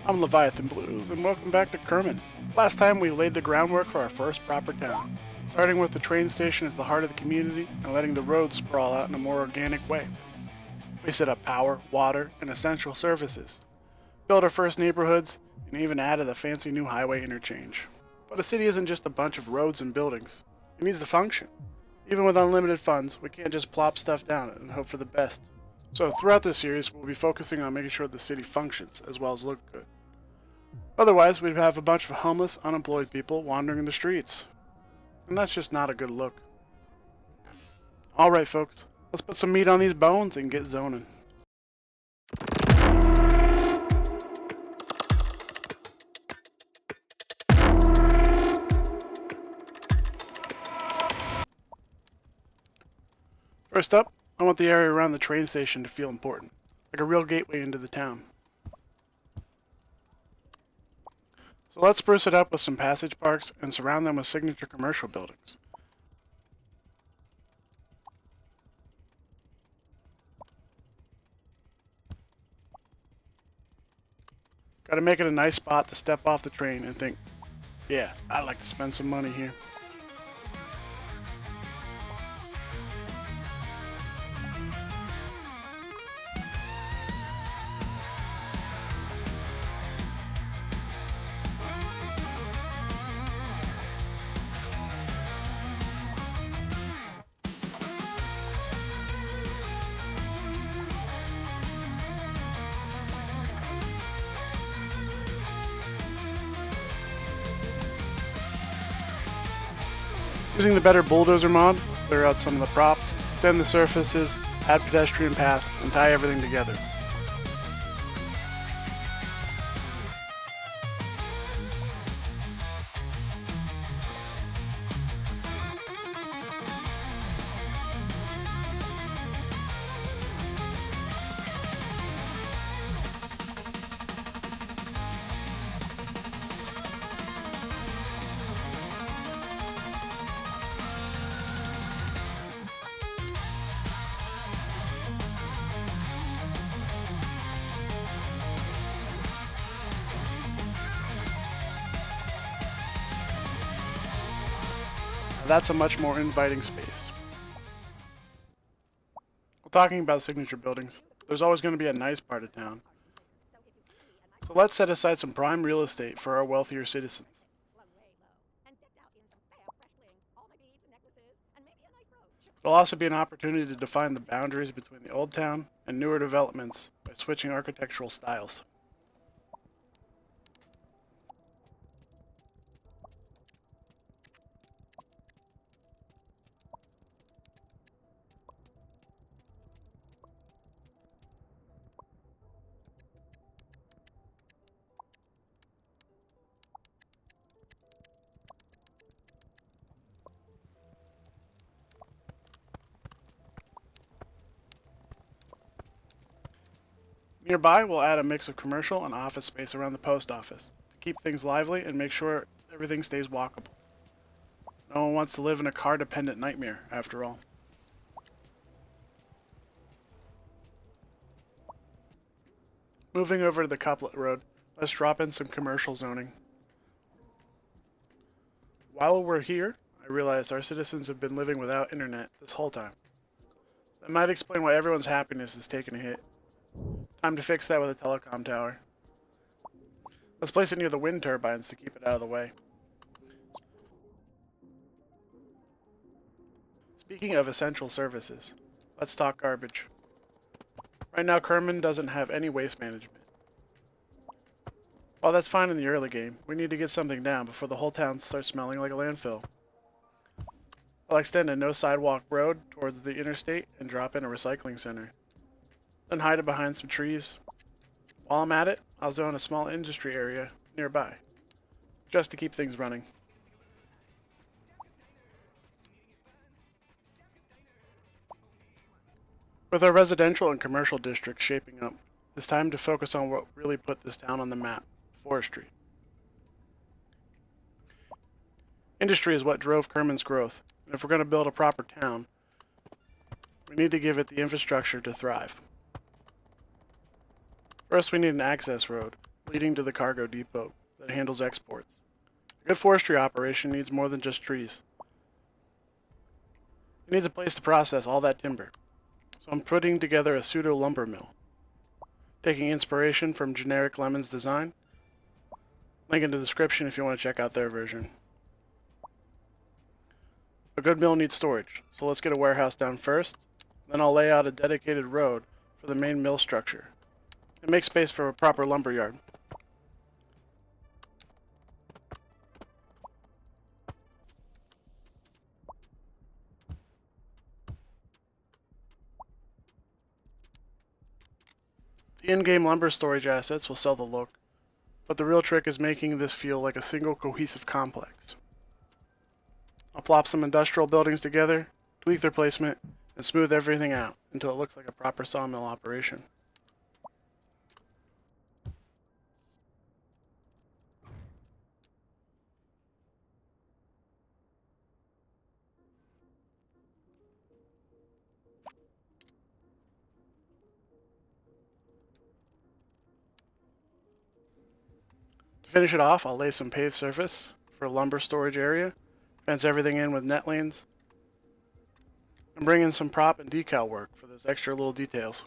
I'm Leviathan Blues, and welcome back to Kerman. Last time we laid the groundwork for our first proper town, starting with the train station as the heart of the community and letting the roads sprawl out in a more organic way. We set up power, water, and essential services, built our first neighborhoods, and even added a fancy new highway interchange. But a city isn't just a bunch of roads and buildings. It needs to function. Even with unlimited funds, we can't just plop stuff down and hope for the best. So throughout this series, we'll be focusing on making sure the city functions as well as look good. Otherwise, we'd have a bunch of homeless, unemployed people wandering the streets. And that's just not a good look. Alright folks, let's put some meat on these bones and get zoning. First up, I want the area around the train station to feel important, like a real gateway into the town. So let's spruce it up with some passage parks and surround them with signature commercial buildings. Gotta make it a nice spot to step off the train and think, yeah, I'd like to spend some money here. Using the better bulldozer mod, clear out some of the props, extend the surfaces, add pedestrian paths, and tie everything together. That's a much more inviting space. Well, talking about signature buildings, there's always going to be a nice part of town. So let's set aside some prime real estate for our wealthier citizens. It'll also be an opportunity to define the boundaries between the old town and newer developments by switching architectural styles. Nearby, we'll add a mix of commercial and office space around the post office to keep things lively and make sure everything stays walkable. No one wants to live in a car-dependent nightmare, after all. Moving over to the Couplet Road, let's drop in some commercial zoning. While we're here, I realize our citizens have been living without internet this whole time. That might explain why everyone's happiness is taking a hit. Time to fix that with a telecom tower. Let's place it near the wind turbines to keep it out of the way. Speaking of essential services, let's talk garbage. Right now, Kerman doesn't have any waste management. While that's fine in the early game, we need to get something down before the whole town starts smelling like a landfill. I'll extend a no sidewalk road towards the interstate and drop in a recycling center. Then hide it behind some trees. While I'm at it, I'll zone a small industry area nearby, just to keep things running. With our residential and commercial districts shaping up, it's time to focus on what really put this town on the map: forestry. Industry is what drove Kerman's growth, and if we're going to build a proper town, we need to give it the infrastructure to thrive. First, we need an access road, leading to the cargo depot that handles exports. A good forestry operation needs more than just trees. It needs a place to process all that timber. So I'm putting together a pseudo lumber mill, taking inspiration from generic Lemon's design. Link in the description if you want to check out their version. A good mill needs storage, so let's get a warehouse down first. Then I'll lay out a dedicated road for the main mill structure and make space for a proper lumber yard. The in-game lumber storage assets will sell the look, but the real trick is making this feel like a single cohesive complex. I'll plop some industrial buildings together, tweak their placement, and smooth everything out until it looks like a proper sawmill operation. To finish it off, I'll lay some paved surface for a lumber storage area, fence everything in with net lanes, and bring in some prop and decal work for those extra little details.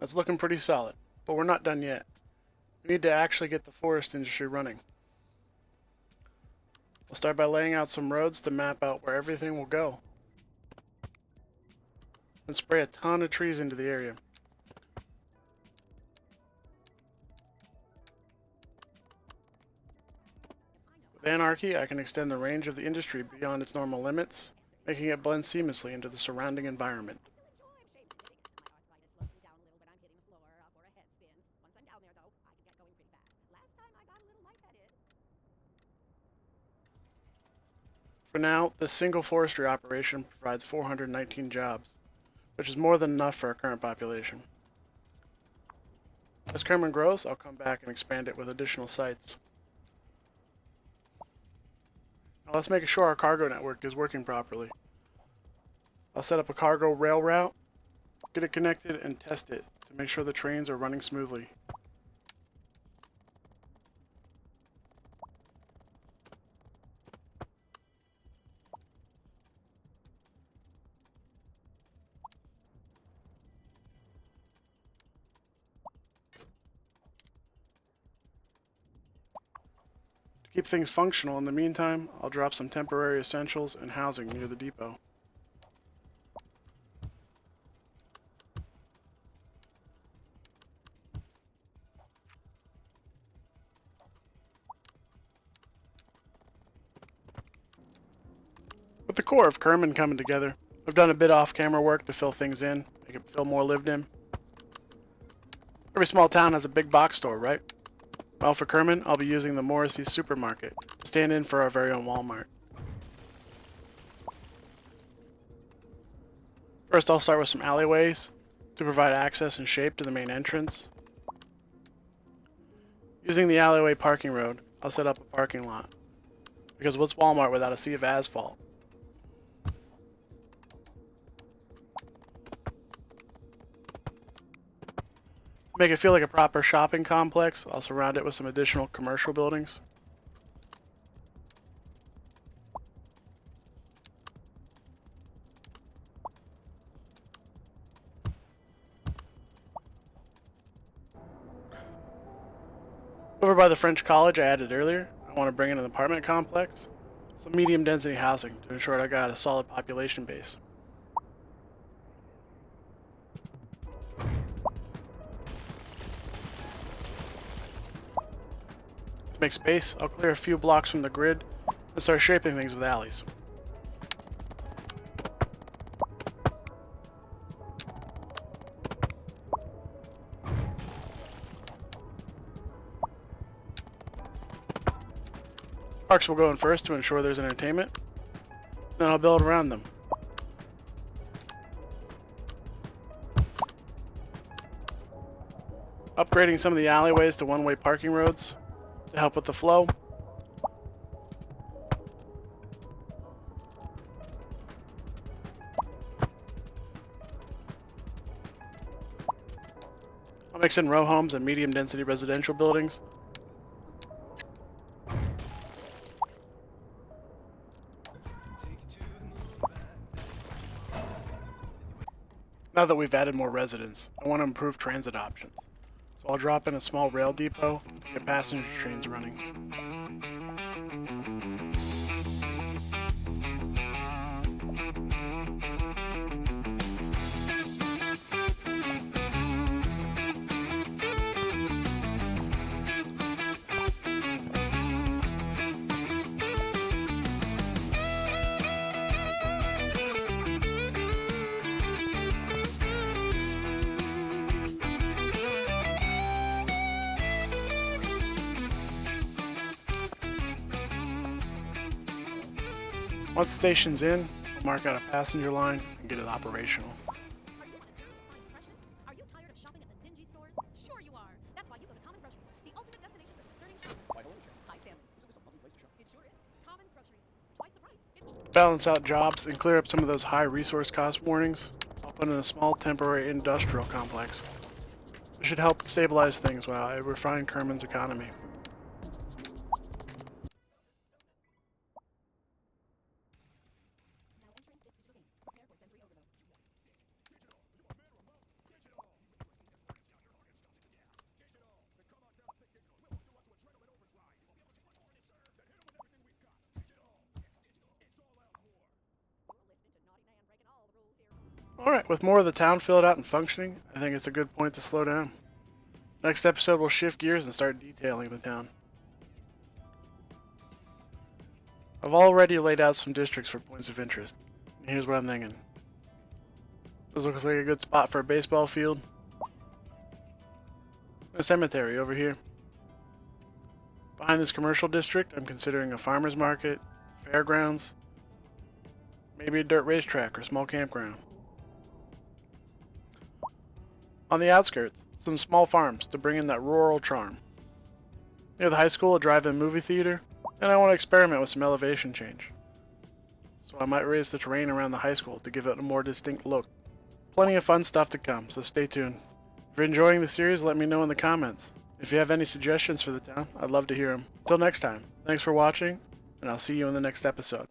That's looking pretty solid, but we're not done yet. We need to actually get the forest industry running. We'll start by laying out some roads to map out where everything will go. Then spray a ton of trees into the area. With Anarchy, I can extend the range of the industry beyond its normal limits, making it blend seamlessly into the surrounding environment. For now, this single forestry operation provides 419 jobs, which is more than enough for our current population. As Kerman grows, I'll come back and expand it with additional sites. Now let's make sure our cargo network is working properly. I'll set up a cargo rail route, get it connected, and test it to make sure the trains are running smoothly. To keep things functional in the meantime, I'll drop some temporary essentials and housing near the depot. With the core of Kerman coming together, I've done a bit off-camera work to fill things in, make it feel more lived in. Every small town has a big box store, right? Well, for Kerman, I'll be using the Morrissey supermarket to stand in for our very own Walmart. First, I'll start with some alleyways to provide access and shape to the main entrance. Using the alleyway parking road, I'll set up a parking lot. Because what's Walmart without a sea of asphalt? To make it feel like a proper shopping complex, I'll surround it with some additional commercial buildings. Over by the French college I added earlier, I want to bring in an apartment complex, some medium density housing to ensure I got a solid population base. To make space, I'll clear a few blocks from the grid and start shaping things with alleys. Parks will go in first to ensure there's entertainment, then I'll build around them. Upgrading some of the alleyways to one-way parking roads to help with the flow. I'll mix in row homes and medium-density residential buildings. Now that we've added more residents, I want to improve transit options. So I'll drop in a small rail depot to get passenger trains running. Once the station's in, I'll mark out a passenger line and get it operational. Are you in a desperate want to find precious? Are you tired of shopping at the dingy stores? Sure you are. That's why you go to Common Groceries, the ultimate destination for discerning shoppers. Why, hello, Chair. High standard. Isn't this a lovely place to shop? It sure is. Common Groceries. Twice the price. It's Balance out jobs and clear up some of those high resource cost warnings. I'll put in a small temporary industrial complex. It should help stabilize things while I refine Kerman's economy. now entering digital games. Prepare for sensory overload. You're listening to Naughty Man breaking all the rules here. Alright, with more of the town filled out and functioning, I think it's a good point to slow down. Next episode we'll shift gears and start detailing the town. I've already laid out some districts for points of interest. And here's what I'm thinking. This looks like a good spot for a baseball field. A cemetery over here. Behind this commercial district, I'm considering a farmer's market, fairgrounds, maybe a dirt racetrack or small campground. On the outskirts, some small farms to bring in that rural charm. Near the high school, a drive-in movie theater, and I want to experiment with some elevation change. So I might raise the terrain around the high school to give it a more distinct look. Plenty of fun stuff to come, so stay tuned. If you're enjoying the series, let me know in the comments. If you have any suggestions for the town, I'd love to hear them. Till next time, thanks for watching, and I'll see you in the next episode.